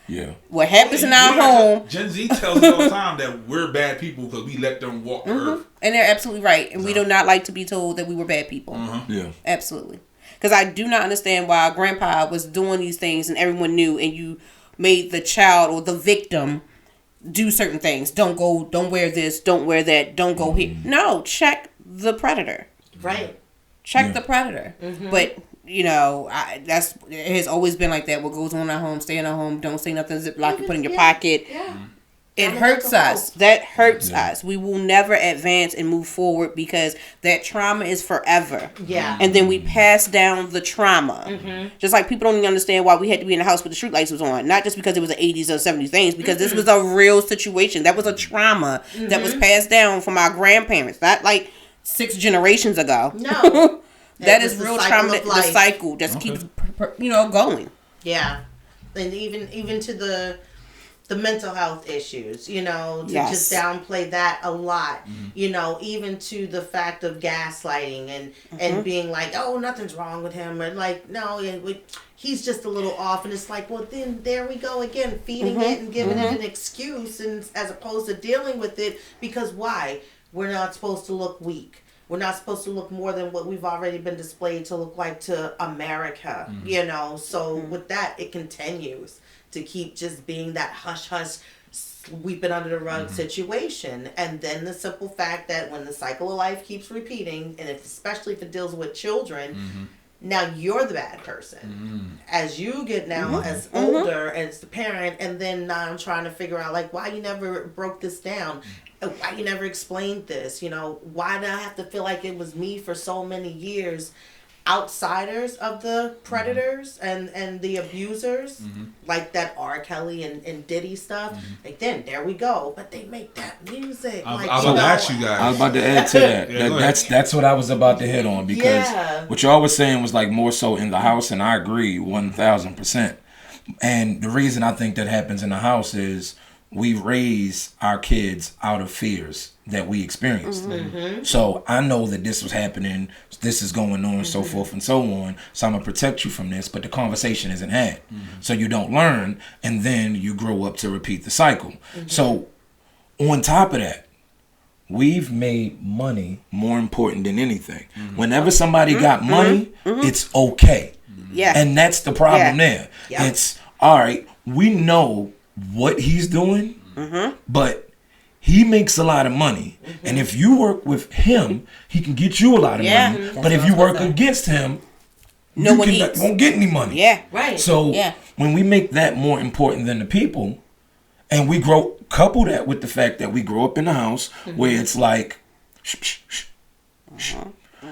yeah. What happens in our home. Gen Z tells us all the time that we're bad people because we let them walk the earth. And they're absolutely right. And we do not like to be told that we were bad people. Yeah. Absolutely. Because I do not understand why grandpa was doing these things and everyone knew, and you made the child or the victim do certain things. Don't wear this, don't wear that, don't go here. No, check the predator. Right. Check the predator. But, it has always been like that. What goes on in our home, stay in our home, don't say nothing, zip lock it, put in your pocket. Yeah. It hurts us. That hurts us. We will never advance and move forward because that trauma is forever. Yeah. And then we pass down the trauma. Just like people don't even understand why we had to be in the house with the street lights was on. Not just because it was the 80s or 70s things, because this was a real situation. That was a trauma that was passed down from our grandparents. Not like 6 generations ago. No. That was is the real cycle trauma. of The life. cycle just keeps, going. Yeah. And even to the mental health issues, to just downplay that a lot, even to the fact of gaslighting and being like, oh, nothing's wrong with him, or like, no, he's just a little off, and it's like, well, then there we go again, feeding it and giving it an excuse, and as opposed to dealing with it, because why? We're not supposed to look weak. We're not supposed to look more than what we've already been displayed to look like to America, so with that, it continues to keep just being that hush-hush, sweep it under the rug situation. And then the simple fact that when the cycle of life keeps repeating, and especially if it deals with children, now you're the bad person. As you get now as older, as the parent, and then now I'm trying to figure out, like, why you never broke this down? Why you never explained this? Why did I have to feel like it was me for so many years? Outsiders of the predators and the abusers, like that R. Kelly and Diddy stuff, like then there we go. But they make that music. I was about to ask you guys. I was about to add to that. Yeah, That's what I was about to hit on, because what y'all was saying was like more so in the house, and I agree 1000%. And the reason I think that happens in the house is we raise our kids out of fears that we experienced. So I know that this was happening, this is going on, so forth and so on. So I'm gonna protect you from this, but the conversation isn't had. So you don't learn, and then you grow up to repeat the cycle. So on top of that, we've made money more important than anything. Whenever somebody got money, it's okay. Yeah. And that's the problem there. Yep. It's, all right, we know what he's doing, but he makes a lot of money. And if you work with him, he can get you a lot of money. But if you work against him, no one won't get any money. Yeah. Right. So when we make that more important than the people, and we couple that with the fact that we grow up in a house where it's like,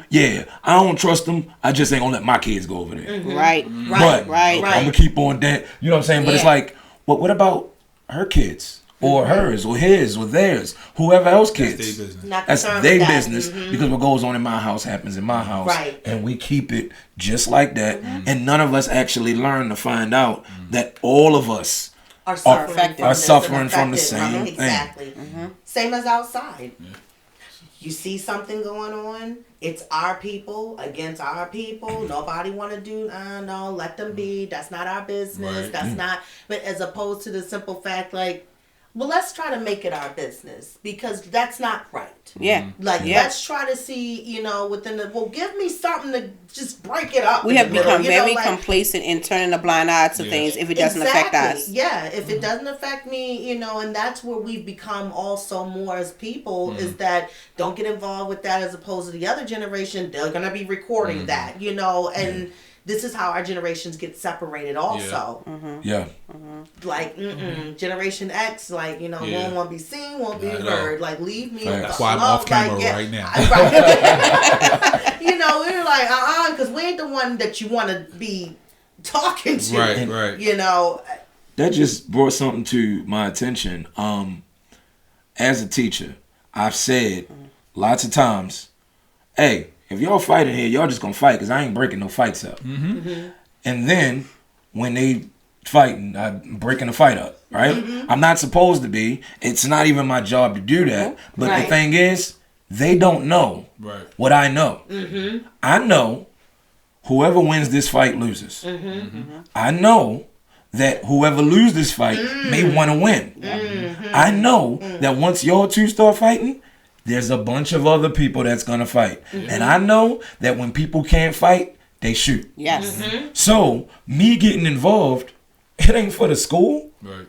yeah, I don't trust them. I just ain't gonna let my kids go over there. Right. But I'm gonna keep on that. You know what I'm saying? But it's like, what about her kids? Or hers, or his, or theirs, whoever else kids. That's their business because what goes on in my house happens in my house. Right. And we keep it just like that. And none of us actually learn to find out that all of us are suffering from the same thing. Exactly. Same as outside. You see something going on, it's our people against our people. Nobody want to do, no, let them be. That's not our business. That's not, but as opposed to the simple fact, like, well, let's try to make it our business because that's not right. Yeah. Let's try to see, within give me something to just break it up. We have become very complacent in turning a blind eye to things if it doesn't affect us. Yeah. If it doesn't affect me, and that's where we've become also more as people is that don't get involved with that as opposed to the other generation. They're going to be recording that, and this is how our generations get separated also. Like, Generation X, like, won't want to be seen, won't be heard. Like, leave me alone. That's why I'm off camera right now. We're like, because we ain't the one that you want to be talking to. Right. That just brought something to my attention. As a teacher, I've said lots of times, hey, if y'all fighting here, y'all just gonna fight because I ain't breaking no fights up. And then when they fighting, I'm breaking the fight up, right? I'm not supposed to be. It's not even my job to do that. But the thing is, they don't know what I know. I know whoever wins this fight loses. I know that whoever loses this fight may want to win. I know that once y'all two start fighting, there's a bunch of other people that's going to fight. And I know that when people can't fight, they shoot. Yes. So, me getting involved, it ain't for the school. Right.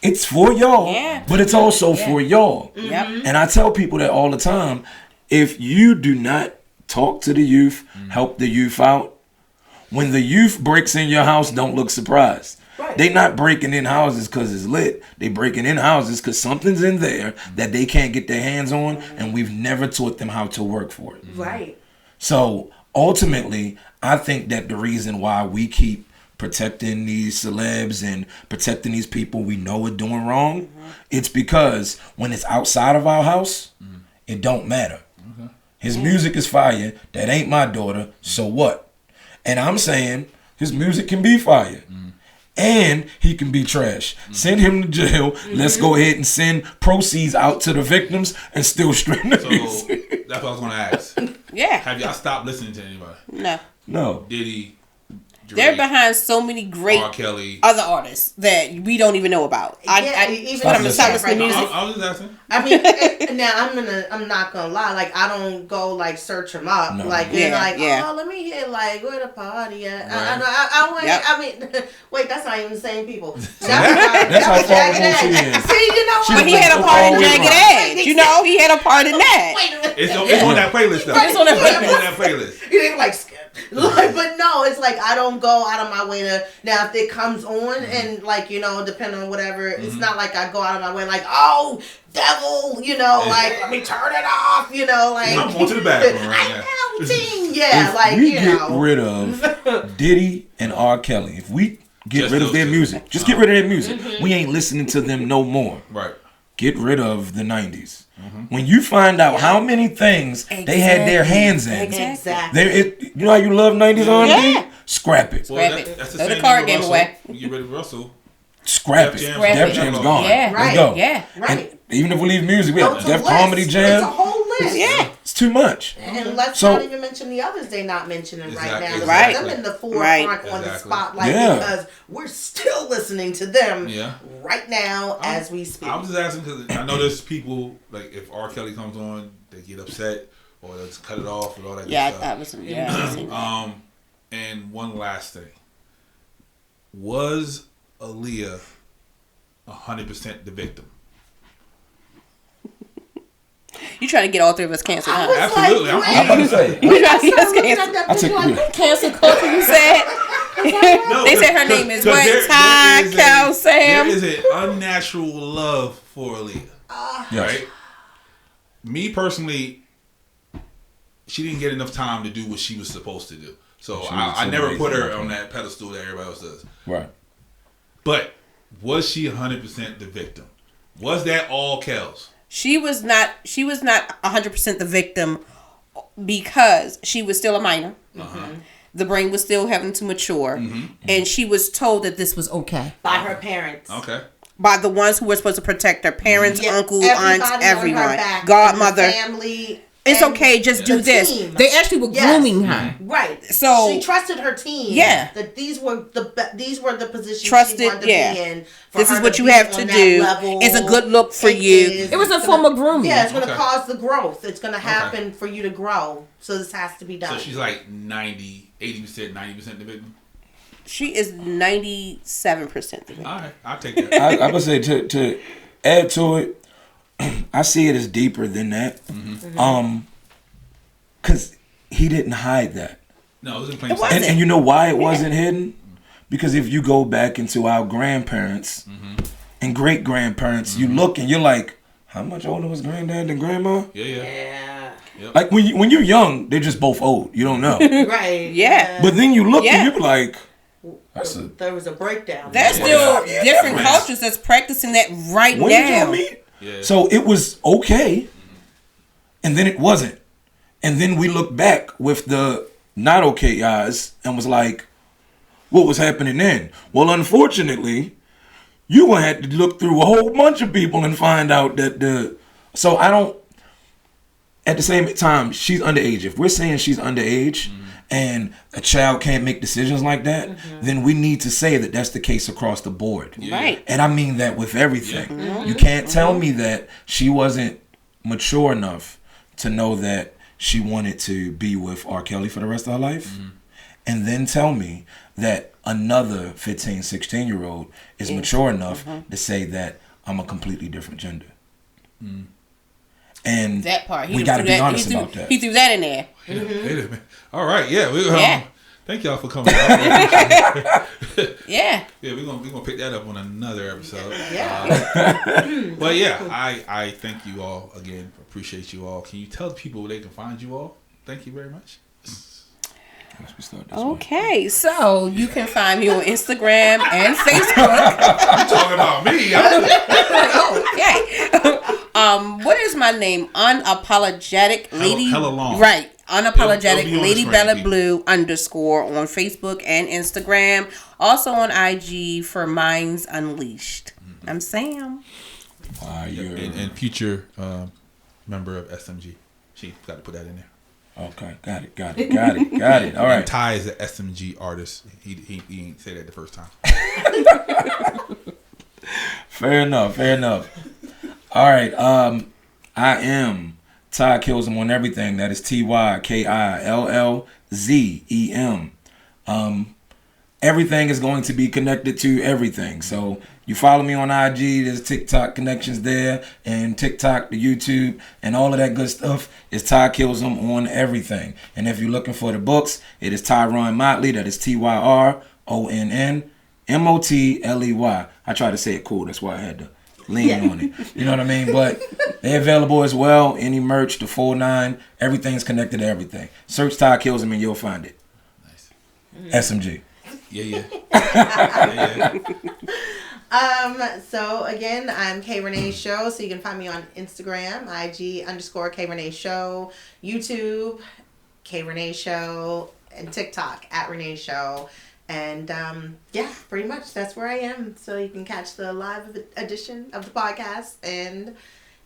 It's for y'all, but it's also for y'all. And I tell people that all the time. If you do not talk to the youth, help the youth out, when the youth breaks in your house, don't look surprised. They not breaking in houses because it's lit. They breaking in houses because something's in there that they can't get their hands on, and we've never taught them how to work for it. Right. So ultimately, I think that the reason why we keep protecting these celebs and protecting these people we know are doing wrong, it's because when it's outside of our house, it don't matter. His music is fire. That ain't my daughter. So what? And I'm saying his music can be fire. And he can be trash. Send him to jail. Let's go ahead and send proceeds out to the victims and still straighten the music. That's what I was going to ask. Have y'all stopped listening to anybody? No. Diddy, Drake, they're behind so many great R. Kelly, other artists that we don't even know about. Even I'm the music. I was just asking. I mean, now I'm not gonna lie. Like, I don't go like search them up. No. Like, oh, let me hear like where the party at. I mean, wait, that's not even the same people. That's how far she is. See, but he had a part in Jagged Edge. He had a part in that. Wait a minute. It's on that playlist though. It's on that playlist. You didn't like skip. But no, it's like I don't go out of my way to. Now if it comes on and like depending on whatever, it's not like I go out of my way like, oh, devil, like let me turn it off, like I'm going to the bathroom right now. If we get rid of Diddy and R. Kelly, if we get rid of their music, just get rid of their music. We ain't listening to them no more. Right. Get rid of the 90s. When you find out how many things they had their hands in, exactly. You know how you love 90s R&B? Scrap it. Well, that's the same card thing game with away. Russell. You get rid of Russell. scrap it. Def Jam's gone. Yeah. Let's go. Yeah. Right. And even if we leave music, we have Def Comedy Jam. It's a whole list. Yeah. It's too much. And let's not even mention the others they're not mentioning right now. Right. Them in the forefront on the spotlight because we're still listening to them right now as we speak. I'm just asking because I know there's people, like, if R. Kelly comes on, they get upset or let's cut it off and all that good stuff. And one last thing. Was Aaliyah 100% the victim? You trying to get all three of us canceled, huh? Absolutely. Like, I'm about to say. You trying to get us canceled? I take you. Cancel culture, you said? No, they said her name is what? Ty, Cal, Sam. There is an unnatural love for Aaliyah. Right? Me personally, she didn't get enough time to do what she was supposed to do. So I never put her on that pedestal that everybody else does. Right. But was she 100% the victim? Was that all Kel's? She was not 100% the victim because she was still a minor. The brain was still having to mature. And she was told that this was okay. By her parents. Okay. By the ones who were supposed to protect her. Parents, uncle, aunts, everyone. Back, godmother. Family. It's okay, just do this. Team. They actually were grooming her. Right. So she trusted her team. Yeah. That these were the positions she wanted to be in. This is what you have to do. It's a good look for you. It was a form of grooming. Yeah, it's going to cause the growth. It's going to happen for you to grow. So this has to be done. So she's like 90, 80%, 90% the victim? She is 97% the victim. All right, I'll take that. I would say to add to it, I see it as deeper than that. Because he didn't hide that. No, it was in plain sight. And you know why it wasn't hidden? Because if you go back into our grandparents and great grandparents, you look and you're like, how much older was granddad than grandma? Yeah. Yep. Like when you're young, they're just both old. You don't know. Right. Yeah. But then you look and you're like, there was a breakdown. There's still different cultures that's practicing that right when now. did y'all meet? Yeah. So it was okay, and then it wasn't. And then we looked back with the not okay eyes and was like, what was happening then? Well, unfortunately, you gonna have to look through a whole bunch of people and find out that so I don't, at the same time, she's underage. If we're saying she's underage and a child can't make decisions like that, then we need to say that that's the case across the board. Right. And I mean that with everything. You can't tell me that she wasn't mature enough to know that she wanted to be with R. Kelly for the rest of her life. And then tell me that another 15, 16-year-old is mature enough to say that I'm a completely different gender. And that part, we got to be honest about that. He threw that in there. Wait a minute. All right, thank y'all for coming. Yeah, we're gonna pick that up on another episode. Yeah. But yeah, I thank you all again. Appreciate you all. Can you tell the people where they can find you all? Thank you very much. Okay, so you can find me on Instagram and Facebook. You talking about me? Okay. What is my name? Unapologetic Lady. Hella long. Right. Unapologetic It'll Lady screen, Bella people. Blue _ on Facebook and Instagram. Also on IG for Minds Unleashed. I'm Sam. And future member of SMG. She got to put that in there. Okay, got it. All right. Ty is an SMG artist. He ain't say that the first time. Fair enough. All right. I am Ty Kills Him on everything. That is TYKILLZEM. Everything is going to be connected to everything. So you follow me on IG, there's TikTok connections there, and TikTok, the YouTube, and all of that good stuff is Ty Kills Him on everything. And if you're looking for the books, it is Tyronn Motley. That is TYRONNMOTLEY. I tried to say it cool, that's why I had to lean on it. You know what I mean? But they're available as well. Any merch, the full 9, everything's connected to everything. Search Ty Kills Him and you'll find it. Nice. SMG. Yeah. So again, I'm K Rene Show. So you can find me on Instagram, IG _K Rene Show, YouTube, K Rene Show, and TikTok @Rene Show. And yeah, pretty much that's where I am. So you can catch the live edition of the podcast, and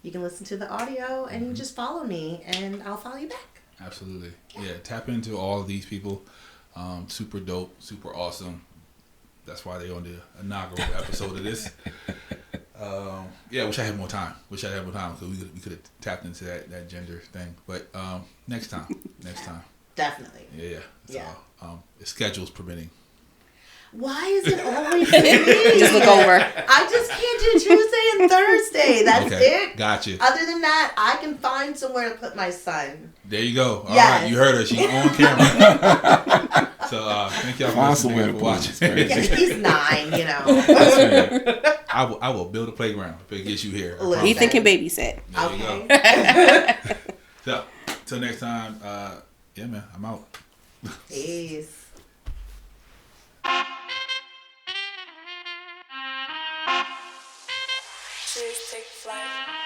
you can listen to the audio, and you just follow me, and I'll follow you back. Absolutely. Yeah, tap into all of these people. Super dope, super awesome. That's why they're on the inaugural episode of this. Yeah, wish I had more time. So we could have tapped into that gender thing. But next time. Definitely. Yeah. So, if schedule's permitting. Why is it always me? Just look over. I just can't do Tuesday and Thursday. That's it. Gotcha. Other than that, I can find somewhere to put my son. There you go. All right, you heard her. She's on camera. So thank y'all for watching. Yeah, he's 9, you know. I will build a playground if it gets you here. Ethan can babysit. There you go. So, till next time, yeah, man, I'm out. Peace. Take flight.